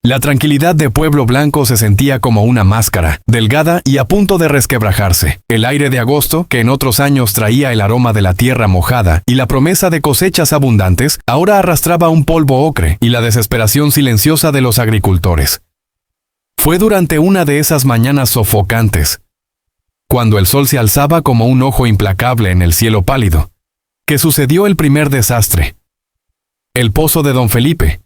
La tranquilidad de Pueblo Blanco se sentía como una máscara, delgada y a punto de resquebrajarse. El aire de agosto, que en otros años traía el aroma de la tierra mojada y la promesa de cosechas abundantes, ahora arrastraba un polvo ocre y la desesperación silenciosa de los agricultores. Fue durante una de esas mañanas sofocantes, cuando el sol se alzaba como un ojo implacable en el cielo pálido, que sucedió el primer desastre. El pozo de don Felipe,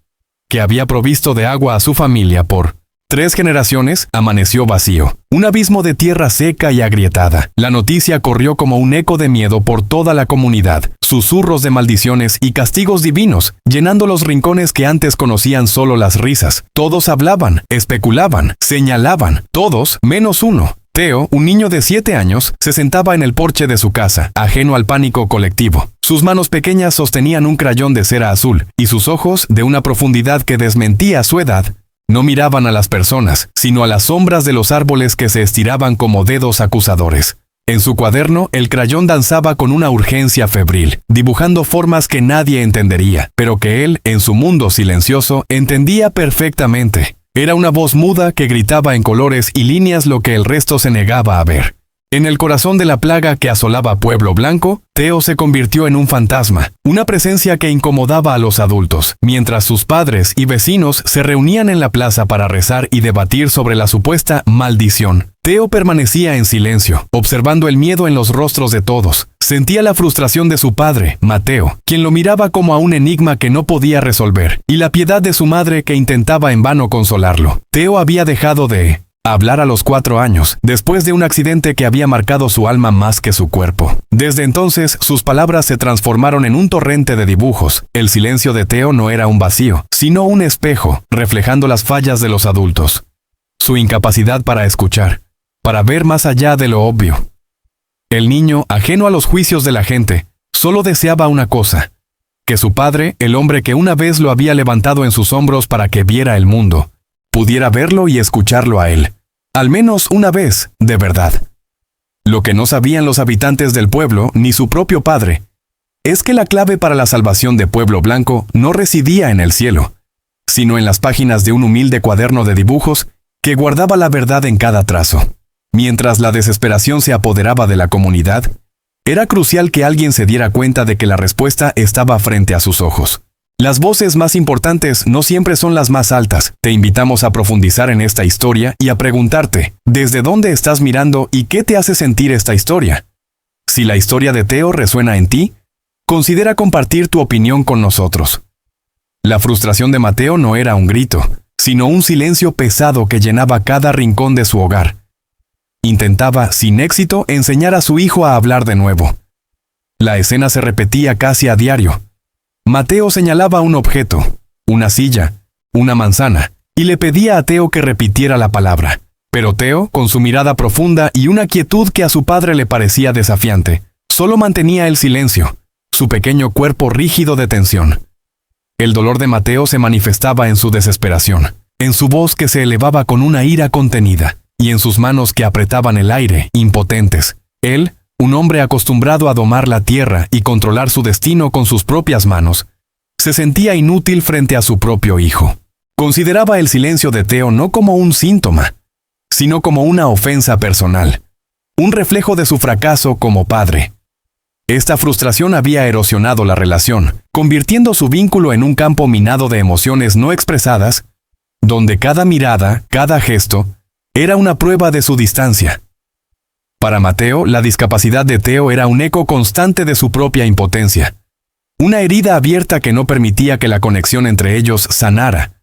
que había provisto de agua a su familia por 3 generaciones, amaneció vacío. Un abismo de tierra seca y agrietada. La noticia corrió como un eco de miedo por toda la comunidad. Susurros de maldiciones y castigos divinos, llenando los rincones que antes conocían solo las risas. Todos hablaban, especulaban, señalaban, todos menos uno. Teo, un niño de 7 años, se sentaba en el porche de su casa, ajeno al pánico colectivo. Sus manos pequeñas sostenían un crayón de cera azul, y sus ojos, de una profundidad que desmentía su edad, no miraban a las personas, sino a las sombras de los árboles que se estiraban como dedos acusadores. En su cuaderno, el crayón danzaba con una urgencia febril, dibujando formas que nadie entendería, pero que él, en su mundo silencioso, entendía perfectamente. Era una voz muda que gritaba en colores y líneas lo que el resto se negaba a ver. En el corazón de la plaga que asolaba Pueblo Blanco, Teo se convirtió en un fantasma, una presencia que incomodaba a los adultos, mientras sus padres y vecinos se reunían en la plaza para rezar y debatir sobre la supuesta maldición. Teo permanecía en silencio, observando el miedo en los rostros de todos. Sentía la frustración de su padre, Mateo, quien lo miraba como a un enigma que no podía resolver, y la piedad de su madre que intentaba en vano consolarlo. Teo había dejado de hablar a los 4 años, después de un accidente que había marcado su alma más que su cuerpo. Desde entonces, sus palabras se transformaron en un torrente de dibujos. El silencio de Teo no era un vacío, sino un espejo, reflejando las fallas de los adultos. Su incapacidad para escuchar, para ver más allá de lo obvio. El niño, ajeno a los juicios de la gente, solo deseaba una cosa: que su padre, el hombre que una vez lo había levantado en sus hombros para que viera el mundo, pudiera verlo y escucharlo a él. Al menos una vez, de verdad. Lo que no sabían los habitantes del pueblo, ni su propio padre, es que la clave para la salvación de Pueblo Blanco no residía en el cielo, sino en las páginas de un humilde cuaderno de dibujos que guardaba la verdad en cada trazo. Mientras la desesperación se apoderaba de la comunidad, era crucial que alguien se diera cuenta de que la respuesta estaba frente a sus ojos. Las voces más importantes no siempre son las más altas. Te invitamos a profundizar en esta historia y a preguntarte, ¿desde dónde estás mirando y qué te hace sentir esta historia? Si la historia de Teo resuena en ti, considera compartir tu opinión con nosotros. La frustración de Mateo no era un grito, sino un silencio pesado que llenaba cada rincón de su hogar. Intentaba, sin éxito, enseñar a su hijo a hablar de nuevo. La escena se repetía casi a diario. Mateo señalaba un objeto, una silla, una manzana, y le pedía a Teo que repitiera la palabra. Pero Teo, con su mirada profunda y una quietud que a su padre le parecía desafiante, solo mantenía el silencio, su pequeño cuerpo rígido de tensión. El dolor de Mateo se manifestaba en su desesperación, en su voz que se elevaba con una ira contenida, y en sus manos que apretaban el aire, impotentes. Él, un hombre acostumbrado a domar la tierra y controlar su destino con sus propias manos, se sentía inútil frente a su propio hijo. Consideraba el silencio de Teo no como un síntoma, sino como una ofensa personal, un reflejo de su fracaso como padre. Esta frustración había erosionado la relación, convirtiendo su vínculo en un campo minado de emociones no expresadas, donde cada mirada, cada gesto, era una prueba de su distancia. Para Mateo, la discapacidad de Teo era un eco constante de su propia impotencia. Una herida abierta que no permitía que la conexión entre ellos sanara,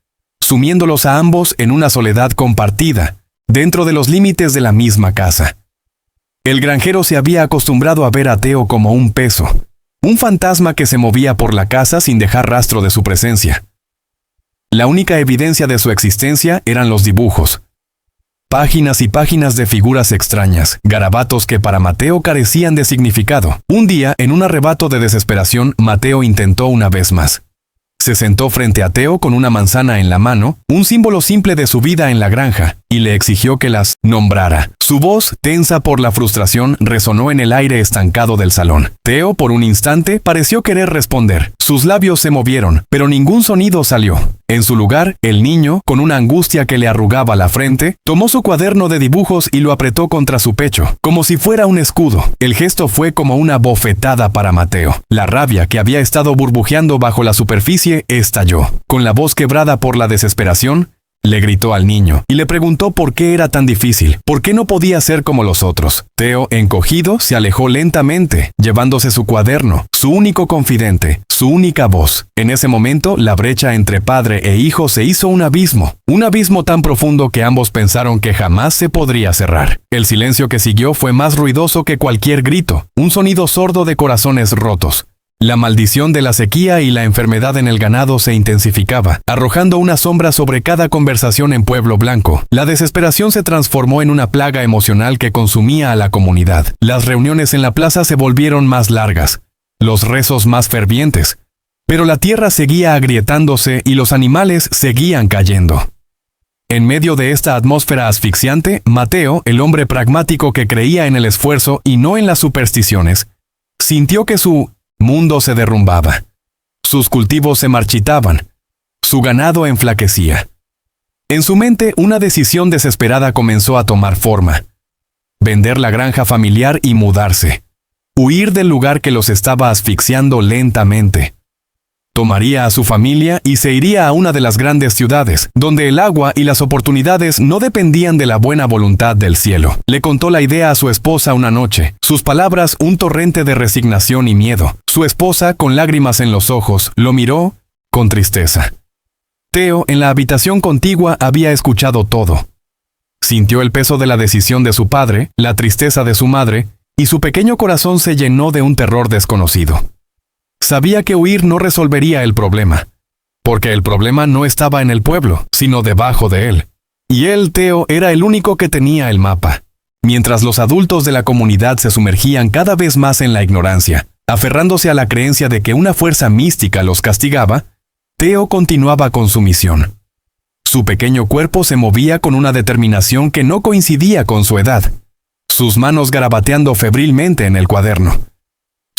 sumiéndolos a ambos en una soledad compartida, dentro de los límites de la misma casa. El granjero se había acostumbrado a ver a Teo como un peso, un fantasma que se movía por la casa sin dejar rastro de su presencia. La única evidencia de su existencia eran los dibujos. Páginas y páginas de figuras extrañas, garabatos que para Mateo carecían de significado. Un día, en un arrebato de desesperación, Mateo intentó una vez más. Se sentó frente a Teo con una manzana en la mano, un símbolo simple de su vida en la granja, y le exigió que las nombrara. Su voz, tensa por la frustración, resonó en el aire estancado del salón. Theo, por un instante, pareció querer responder. Sus labios se movieron, pero ningún sonido salió. En su lugar, el niño, con una angustia que le arrugaba la frente, tomó su cuaderno de dibujos y lo apretó contra su pecho, como si fuera un escudo. El gesto fue como una bofetada para Mateo. La rabia que había estado burbujeando bajo la superficie estalló. Con la voz quebrada por la desesperación, le gritó al niño y le preguntó por qué era tan difícil, por qué no podía ser como los otros. Theo, encogido, se alejó lentamente, llevándose su cuaderno, su único confidente, su única voz. En ese momento, la brecha entre padre e hijo se hizo un abismo tan profundo que ambos pensaron que jamás se podría cerrar. El silencio que siguió fue más ruidoso que cualquier grito, un sonido sordo de corazones rotos. La maldición de la sequía y la enfermedad en el ganado se intensificaba, arrojando una sombra sobre cada conversación en Pueblo Blanco. La desesperación se transformó en una plaga emocional que consumía a la comunidad. Las reuniones en la plaza se volvieron más largas, los rezos más fervientes, pero la tierra seguía agrietándose y los animales seguían cayendo. En medio de esta atmósfera asfixiante, Mateo, el hombre pragmático que creía en el esfuerzo y no en las supersticiones, sintió que su mundo se derrumbaba. Sus cultivos se marchitaban. Su ganado enflaquecía. En su mente, una decisión desesperada comenzó a tomar forma. Vender la granja familiar y mudarse. Huir del lugar que los estaba asfixiando lentamente. Tomaría a su familia y se iría a una de las grandes ciudades, donde el agua y las oportunidades no dependían de la buena voluntad del cielo. Le contó la idea a su esposa una noche, sus palabras un torrente de resignación y miedo. Su esposa, con lágrimas en los ojos, lo miró con tristeza. Theo, en la habitación contigua, había escuchado todo. Sintió el peso de la decisión de su padre, la tristeza de su madre, y su pequeño corazón se llenó de un terror desconocido. Sabía que huir no resolvería el problema, porque el problema no estaba en el pueblo, sino debajo de él. Y él, Theo, era el único que tenía el mapa. Mientras los adultos de la comunidad se sumergían cada vez más en la ignorancia, aferrándose a la creencia de que una fuerza mística los castigaba, Theo continuaba con su misión. Su pequeño cuerpo se movía con una determinación que no coincidía con su edad, sus manos garabateando febrilmente en el cuaderno.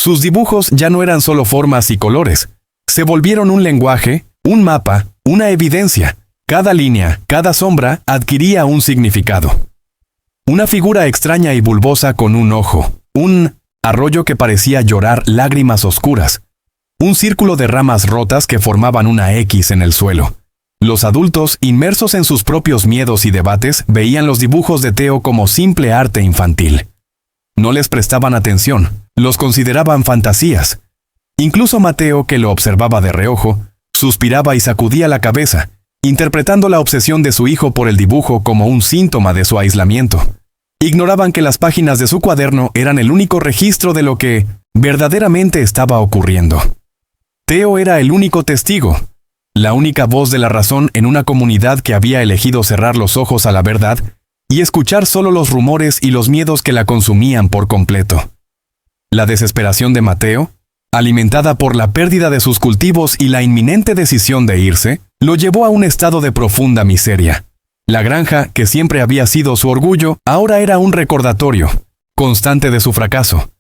Sus dibujos ya no eran solo formas y colores, se volvieron un lenguaje, un mapa, una evidencia. Cada línea, cada sombra adquiría un significado. Una figura extraña y bulbosa con un ojo, un arroyo que parecía llorar lágrimas oscuras, un círculo de ramas rotas que formaban una X en el suelo. Los adultos, inmersos en sus propios miedos y debates, veían los dibujos de Theo como simple arte infantil. No les prestaban atención, los consideraban fantasías. Incluso Mateo, que lo observaba de reojo, suspiraba y sacudía la cabeza, interpretando la obsesión de su hijo por el dibujo como un síntoma de su aislamiento. Ignoraban que las páginas de su cuaderno eran el único registro de lo que verdaderamente estaba ocurriendo. Theo era el único testigo, la única voz de la razón en una comunidad que había elegido cerrar los ojos a la verdad y escuchar solo los rumores y los miedos que la consumían por completo. La desesperación de Mateo, alimentada por la pérdida de sus cultivos y la inminente decisión de irse, lo llevó a un estado de profunda miseria. La granja, que siempre había sido su orgullo, ahora era un recordatorio constante de su fracaso.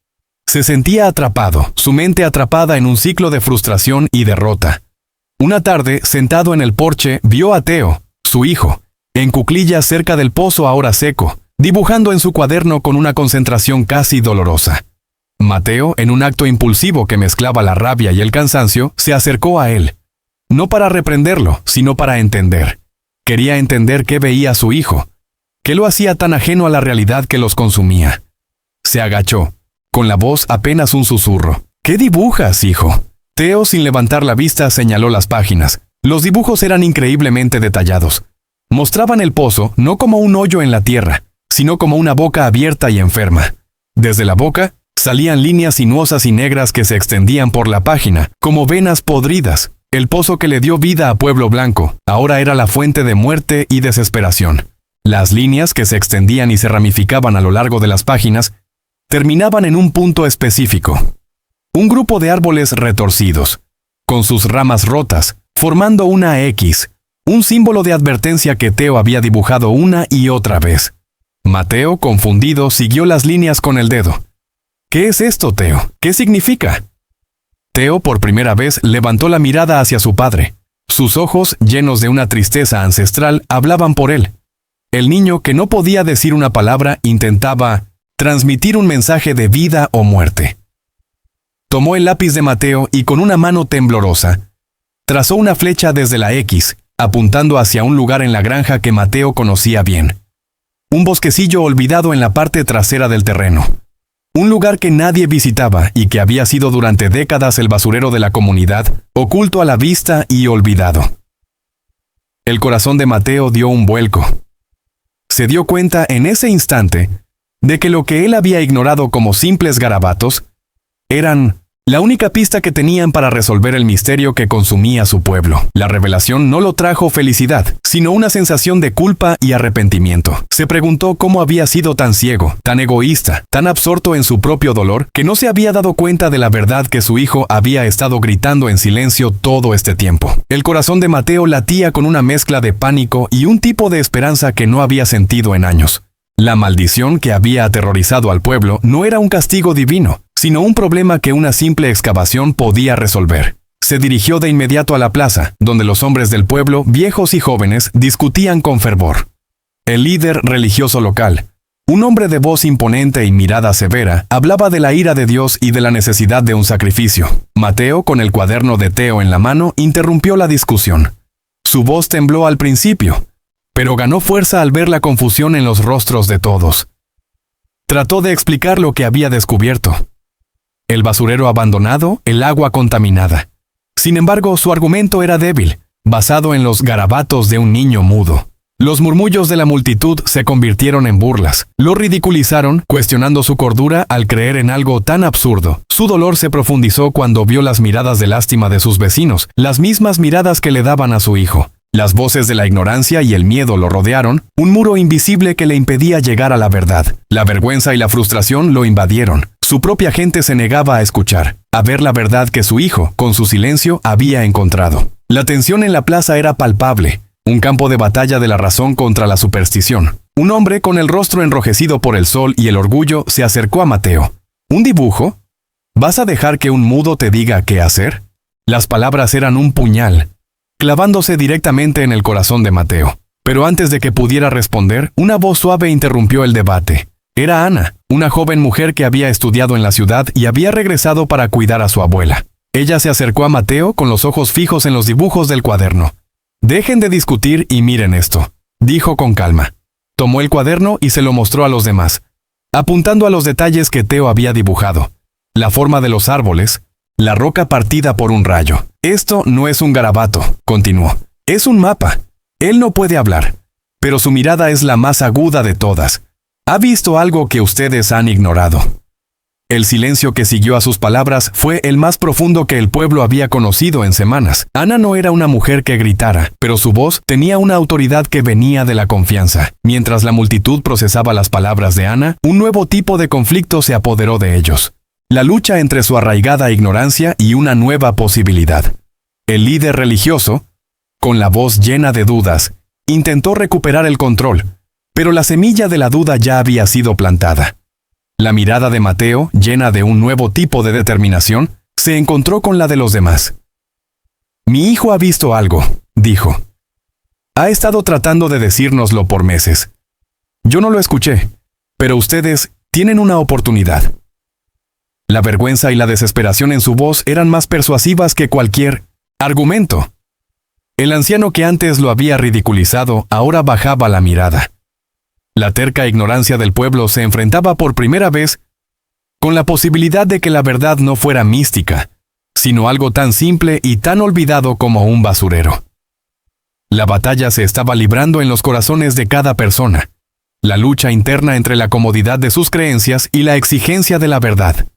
Se sentía atrapado, su mente atrapada en un ciclo de frustración y derrota. Una tarde, sentado en el porche, vio a Theo, su hijo, en cuclillas cerca del pozo ahora seco, dibujando en su cuaderno con una concentración casi dolorosa. Mateo, en un acto impulsivo que mezclaba la rabia y el cansancio, se acercó a él. No para reprenderlo, sino para entender. Quería entender qué veía su hijo, qué lo hacía tan ajeno a la realidad que los consumía. Se agachó, con la voz apenas un susurro. ¿Qué dibujas, hijo? Theo, sin levantar la vista, señaló las páginas. Los dibujos eran increíblemente detallados. Mostraban el pozo no como un hoyo en la tierra, sino como una boca abierta y enferma. Desde la boca salían líneas sinuosas y negras que se extendían por la página, como venas podridas. El pozo que le dio vida a Pueblo Blanco ahora era la fuente de muerte y desesperación. Las líneas que se extendían y se ramificaban a lo largo de las páginas terminaban en un punto específico. Un grupo de árboles retorcidos, con sus ramas rotas, formando una X, un símbolo de advertencia que Theo había dibujado una y otra vez. Mateo, confundido, siguió las líneas con el dedo. ¿Qué es esto, Teo? ¿Qué significa? Teo por primera vez levantó la mirada hacia su padre. Sus ojos, llenos de una tristeza ancestral, hablaban por él. El niño, que no podía decir una palabra, intentaba transmitir un mensaje de vida o muerte. Tomó el lápiz de Mateo y con una mano temblorosa, trazó una flecha desde la X, apuntando hacia un lugar en la granja que Mateo conocía bien. Un bosquecillo olvidado en la parte trasera del terreno. Un lugar que nadie visitaba y que había sido durante décadas el basurero de la comunidad, oculto a la vista y olvidado. El corazón de Mateo dio un vuelco. Se dio cuenta en ese instante de que lo que él había ignorado como simples garabatos eran la única pista que tenían para resolver el misterio que consumía su pueblo. La revelación no lo trajo felicidad, sino una sensación de culpa y arrepentimiento. Se preguntó cómo había sido tan ciego, tan egoísta, tan absorto en su propio dolor, que no se había dado cuenta de la verdad que su hijo había estado gritando en silencio todo este tiempo. El corazón de Mateo latía con una mezcla de pánico y un tipo de esperanza que no había sentido en años. La maldición que había aterrorizado al pueblo no era un castigo divino, sino un problema que una simple excavación podía resolver. Se dirigió de inmediato a la plaza, donde los hombres del pueblo, viejos y jóvenes, discutían con fervor. El líder religioso local, un hombre de voz imponente y mirada severa, hablaba de la ira de Dios y de la necesidad de un sacrificio. Mateo, con el cuaderno de Teo en la mano, interrumpió la discusión. Su voz tembló al principio, pero ganó fuerza al ver la confusión en los rostros de todos. Trató de explicar lo que había descubierto. El basurero abandonado, el agua contaminada. Sin embargo, su argumento era débil, basado en los garabatos de un niño mudo. Los murmullos de la multitud se convirtieron en burlas. Lo ridiculizaron, cuestionando su cordura al creer en algo tan absurdo. Su dolor se profundizó cuando vio las miradas de lástima de sus vecinos, las mismas miradas que le daban a su hijo. Las voces de la ignorancia y el miedo lo rodearon, un muro invisible que le impedía llegar a la verdad. La vergüenza y la frustración lo invadieron. Su propia gente se negaba a escuchar, a ver la verdad que su hijo, con su silencio, había encontrado. La tensión en la plaza era palpable, un campo de batalla de la razón contra la superstición. Un hombre con el rostro enrojecido por el sol y el orgullo se acercó a Mateo. ¿Un dibujo? ¿Vas a dejar que un mudo te diga qué hacer? Las palabras eran un puñal, clavándose directamente en el corazón de Mateo. Pero antes de que pudiera responder, una voz suave interrumpió el debate. Era Ana, una joven mujer que había estudiado en la ciudad y había regresado para cuidar a su abuela. Ella se acercó a Mateo con los ojos fijos en los dibujos del cuaderno. «Dejen de discutir y miren esto», dijo con calma. Tomó el cuaderno y se lo mostró a los demás, apuntando a los detalles que Teo había dibujado. La forma de los árboles, la roca partida por un rayo. «Esto no es un garabato», continuó. «Es un mapa. Él no puede hablar, pero su mirada es la más aguda de todas. Ha visto algo que ustedes han ignorado». El silencio que siguió a sus palabras fue el más profundo que el pueblo había conocido en semanas. Ana no era una mujer que gritara, pero su voz tenía una autoridad que venía de la confianza. Mientras la multitud procesaba las palabras de Ana, un nuevo tipo de conflicto se apoderó de ellos. La lucha entre su arraigada ignorancia y una nueva posibilidad. El líder religioso, con la voz llena de dudas, intentó recuperar el control, pero la semilla de la duda ya había sido plantada. La mirada de Mateo, llena de un nuevo tipo de determinación, se encontró con la de los demás. «Mi hijo ha visto algo», dijo. «Ha estado tratando de decírnoslo por meses. Yo no lo escuché, pero ustedes tienen una oportunidad». La vergüenza y la desesperación en su voz eran más persuasivas que cualquier argumento. El anciano que antes lo había ridiculizado ahora bajaba la mirada. La terca ignorancia del pueblo se enfrentaba por primera vez con la posibilidad de que la verdad no fuera mística, sino algo tan simple y tan olvidado como un basurero. La batalla se estaba librando en los corazones de cada persona, la lucha interna entre la comodidad de sus creencias y la exigencia de la verdad.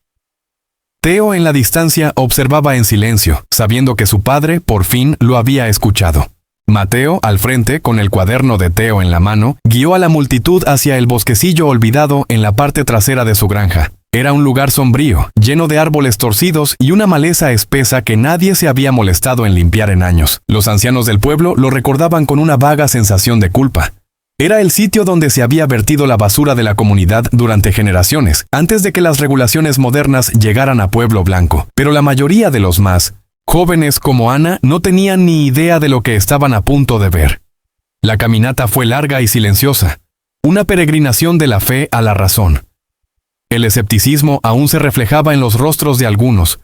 Teo en la distancia observaba en silencio, sabiendo que su padre por fin lo había escuchado. Mateo, al frente, con el cuaderno de Teo en la mano, guió a la multitud hacia el bosquecillo olvidado en la parte trasera de su granja. Era un lugar sombrío, lleno de árboles torcidos y una maleza espesa que nadie se había molestado en limpiar en años. Los ancianos del pueblo lo recordaban con una vaga sensación de culpa. Era el sitio donde se había vertido la basura de la comunidad durante generaciones, antes de que las regulaciones modernas llegaran a Pueblo Blanco. Pero la mayoría de los más jóvenes como Ana no tenían ni idea de lo que estaban a punto de ver. La caminata fue larga y silenciosa, una peregrinación de la fe a la razón. El escepticismo aún se reflejaba en los rostros de algunos,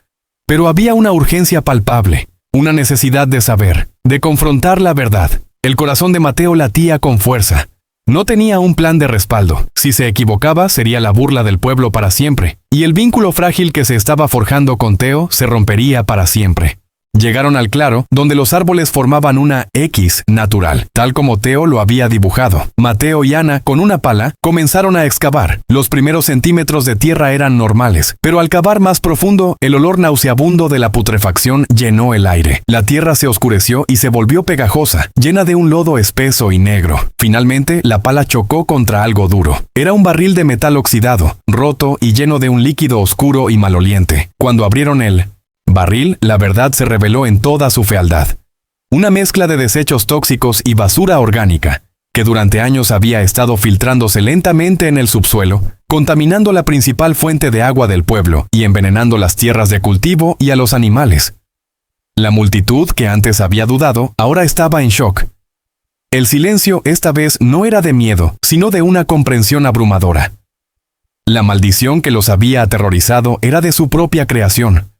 pero había una urgencia palpable, una necesidad de saber, de confrontar la verdad. El corazón de Mateo latía con fuerza. No tenía un plan de respaldo. Si se equivocaba, sería la burla del pueblo para siempre, y el vínculo frágil que se estaba forjando con Teo se rompería para siempre. Llegaron al claro, donde los árboles formaban una X natural, tal como Teo lo había dibujado. Mateo y Ana, con una pala, comenzaron a excavar. Los primeros centímetros de tierra eran normales, pero al cavar más profundo, el olor nauseabundo de la putrefacción llenó el aire. La tierra se oscureció y se volvió pegajosa, llena de un lodo espeso y negro. Finalmente, la pala chocó contra algo duro. Era un barril de metal oxidado, roto y lleno de un líquido oscuro y maloliente. Cuando abrieron el barril, la verdad se reveló en toda su fealdad. Una mezcla de desechos tóxicos y basura orgánica, que durante años había estado filtrándose lentamente en el subsuelo, contaminando la principal fuente de agua del pueblo y envenenando las tierras de cultivo y a los animales. La multitud, que antes había dudado, ahora estaba en shock. El silencio esta vez no era de miedo, sino de una comprensión abrumadora. La maldición que los había aterrorizado era de su propia creación.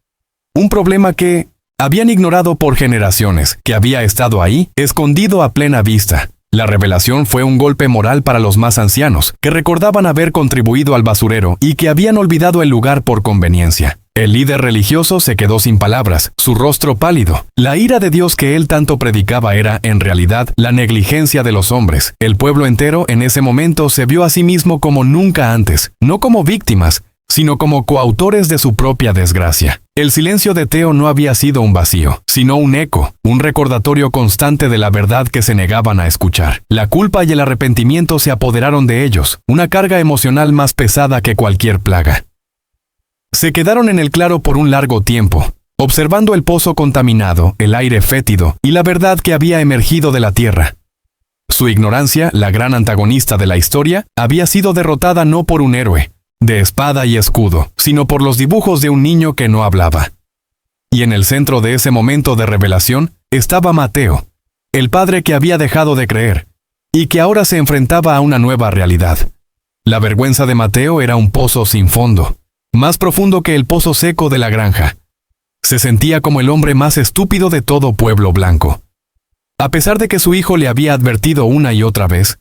Un problema que habían ignorado por generaciones, que había estado ahí, escondido a plena vista. La revelación fue un golpe moral para los más ancianos, que recordaban haber contribuido al basurero y que habían olvidado el lugar por conveniencia. El líder religioso se quedó sin palabras, su rostro pálido. La ira de Dios que él tanto predicaba era, en realidad, la negligencia de los hombres. El pueblo entero en ese momento se vio a sí mismo como nunca antes, no como víctimas, sino como coautores de su propia desgracia. El silencio de Teo no había sido un vacío, sino un eco, un recordatorio constante de la verdad que se negaban a escuchar. La culpa y el arrepentimiento se apoderaron de ellos, una carga emocional más pesada que cualquier plaga. Se quedaron en el claro por un largo tiempo, observando el pozo contaminado, el aire fétido y la verdad que había emergido de la tierra. Su ignorancia, la gran antagonista de la historia, había sido derrotada no por un héroe, de espada y escudo, sino por los dibujos de un niño que no hablaba. Y en el centro de ese momento de revelación estaba Mateo, el padre que había dejado de creer, y que ahora se enfrentaba a una nueva realidad. La vergüenza de Mateo era un pozo sin fondo, más profundo que el pozo seco de la granja. Se sentía como el hombre más estúpido de todo Pueblo Blanco. A pesar de que su hijo le había advertido una y otra vez,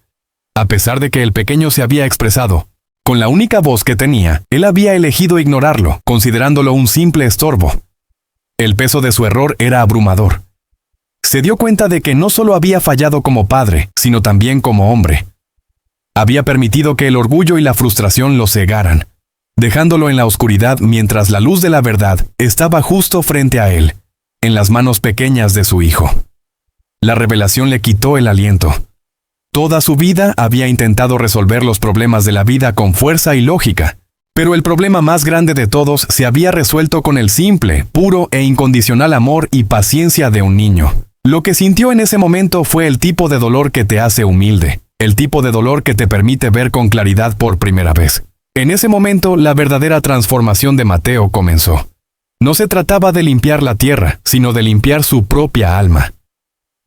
a pesar de que el pequeño se había expresado, con la única voz que tenía, él había elegido ignorarlo, considerándolo un simple estorbo. El peso de su error era abrumador. Se dio cuenta de que no solo había fallado como padre, sino también como hombre. Había permitido que el orgullo y la frustración lo cegaran, dejándolo en la oscuridad mientras la luz de la verdad estaba justo frente a él, en las manos pequeñas de su hijo. La revelación le quitó el aliento. Toda su vida había intentado resolver los problemas de la vida con fuerza y lógica, pero el problema más grande de todos se había resuelto con el simple, puro e incondicional amor y paciencia de un niño. Lo que sintió en ese momento fue el tipo de dolor que te hace humilde, el tipo de dolor que te permite ver con claridad por primera vez. En ese momento, la verdadera transformación de Mateo comenzó. No se trataba de limpiar la tierra, sino de limpiar su propia alma.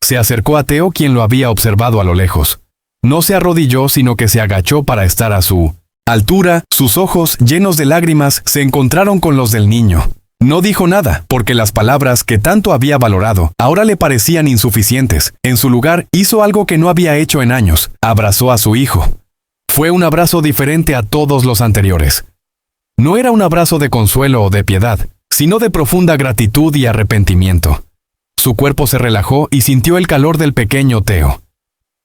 Se acercó a Teo, quien lo había observado a lo lejos. No se arrodilló, sino que se agachó para estar a su altura. Sus ojos, llenos de lágrimas, se encontraron con los del niño. No dijo nada, porque las palabras que tanto había valorado ahora le parecían insuficientes. En su lugar, hizo algo que no había hecho en años. Abrazó a su hijo. Fue un abrazo diferente a todos los anteriores. No era un abrazo de consuelo o de piedad, sino de profunda gratitud y arrepentimiento. Su cuerpo se relajó y sintió el calor del pequeño Teo.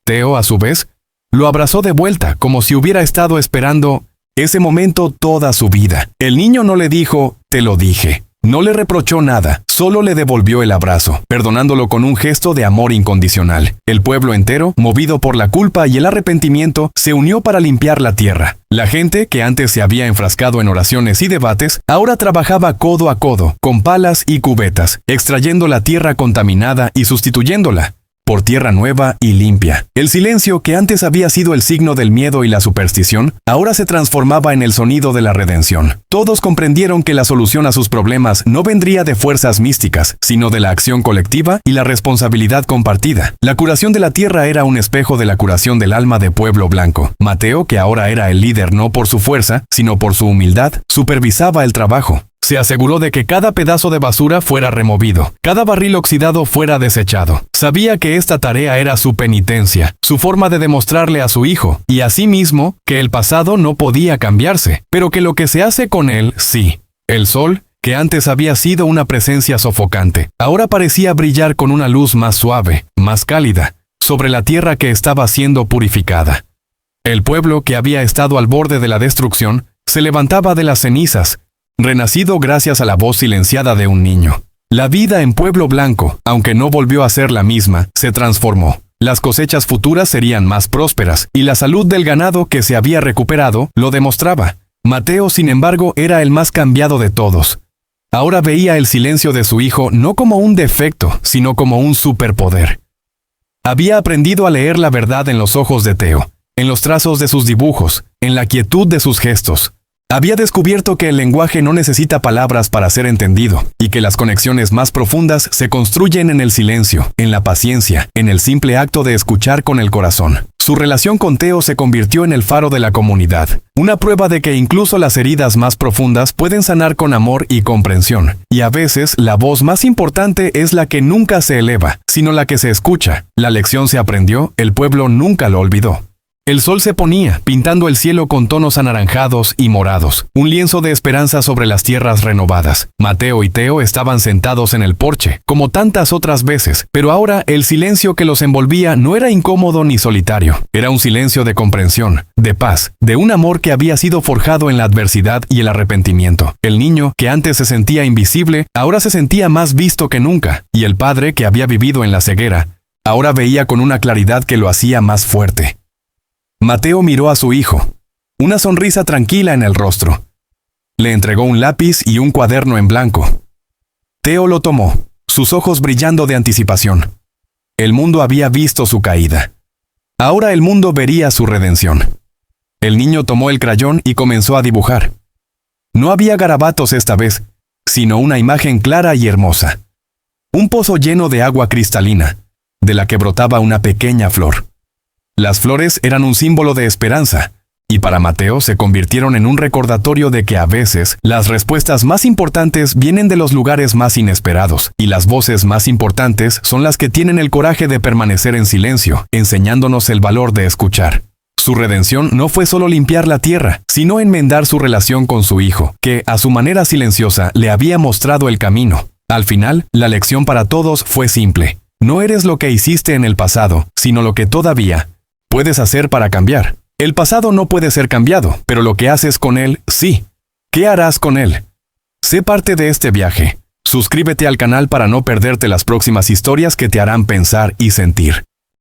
Teo, a su vez, lo abrazó de vuelta, como si hubiera estado esperando ese momento toda su vida. El niño no le dijo, "Te lo dije". No le reprochó nada, solo le devolvió el abrazo, perdonándolo con un gesto de amor incondicional. El pueblo entero, movido por la culpa y el arrepentimiento, se unió para limpiar la tierra. La gente, que antes se había enfrascado en oraciones y debates, ahora trabajaba codo a codo, con palas y cubetas, extrayendo la tierra contaminada y sustituyéndola por tierra nueva y limpia. El silencio, que antes había sido el signo del miedo y la superstición, ahora se transformaba en el sonido de la redención. Todos comprendieron que la solución a sus problemas no vendría de fuerzas místicas, sino de la acción colectiva y la responsabilidad compartida. La curación de la tierra era un espejo de la curación del alma de Pueblo Blanco. Mateo, que ahora era el líder no por su fuerza, sino por su humildad, supervisaba el trabajo. Se aseguró de que cada pedazo de basura fuera removido, cada barril oxidado fuera desechado. Sabía que esta tarea era su penitencia, su forma de demostrarle a su hijo, y a sí mismo, que el pasado no podía cambiarse, pero que lo que se hace con él, sí. El sol, que antes había sido una presencia sofocante, ahora parecía brillar con una luz más suave, más cálida, sobre la tierra que estaba siendo purificada. El pueblo, que había estado al borde de la destrucción, se levantaba de las cenizas, renacido gracias a la voz silenciada de un niño. La vida en Pueblo Blanco, aunque no volvió a ser la misma, se transformó. Las cosechas futuras serían más prósperas, y la salud del ganado que se había recuperado lo demostraba. Mateo, sin embargo, era el más cambiado de todos. Ahora veía el silencio de su hijo no como un defecto, sino como un superpoder. Había aprendido a leer la verdad en los ojos de Teo, en los trazos de sus dibujos, en la quietud de sus gestos. Había descubierto que el lenguaje no necesita palabras para ser entendido, y que las conexiones más profundas se construyen en el silencio, en la paciencia, en el simple acto de escuchar con el corazón. Su relación con Teo se convirtió en el faro de la comunidad, una prueba de que incluso las heridas más profundas pueden sanar con amor y comprensión, y a veces la voz más importante es la que nunca se eleva, sino la que se escucha. La lección se aprendió, el pueblo nunca lo olvidó. El sol se ponía, pintando el cielo con tonos anaranjados y morados, un lienzo de esperanza sobre las tierras renovadas. Mateo y Teo estaban sentados en el porche, como tantas otras veces, pero ahora el silencio que los envolvía no era incómodo ni solitario. Era un silencio de comprensión, de paz, de un amor que había sido forjado en la adversidad y el arrepentimiento. El niño, que antes se sentía invisible, ahora se sentía más visto que nunca, y el padre, que había vivido en la ceguera, ahora veía con una claridad que lo hacía más fuerte. Mateo miró a su hijo, una sonrisa tranquila en el rostro. Le entregó un lápiz y un cuaderno en blanco. Teo lo tomó, sus ojos brillando de anticipación. El mundo había visto su caída. Ahora el mundo vería su redención. El niño tomó el crayón y comenzó a dibujar. No había garabatos esta vez, sino una imagen clara y hermosa. Un pozo lleno de agua cristalina, de la que brotaba una pequeña flor. Las flores eran un símbolo de esperanza, y para Mateo se convirtieron en un recordatorio de que a veces las respuestas más importantes vienen de los lugares más inesperados, y las voces más importantes son las que tienen el coraje de permanecer en silencio, enseñándonos el valor de escuchar. Su redención no fue solo limpiar la tierra, sino enmendar su relación con su hijo, que, a su manera silenciosa, le había mostrado el camino. Al final, la lección para todos fue simple. No eres lo que hiciste en el pasado, sino lo que todavía puedes hacer para cambiar. El pasado no puede ser cambiado, pero lo que haces con él, sí. ¿Qué harás con él? Sé parte de este viaje. Suscríbete al canal para no perderte las próximas historias que te harán pensar y sentir.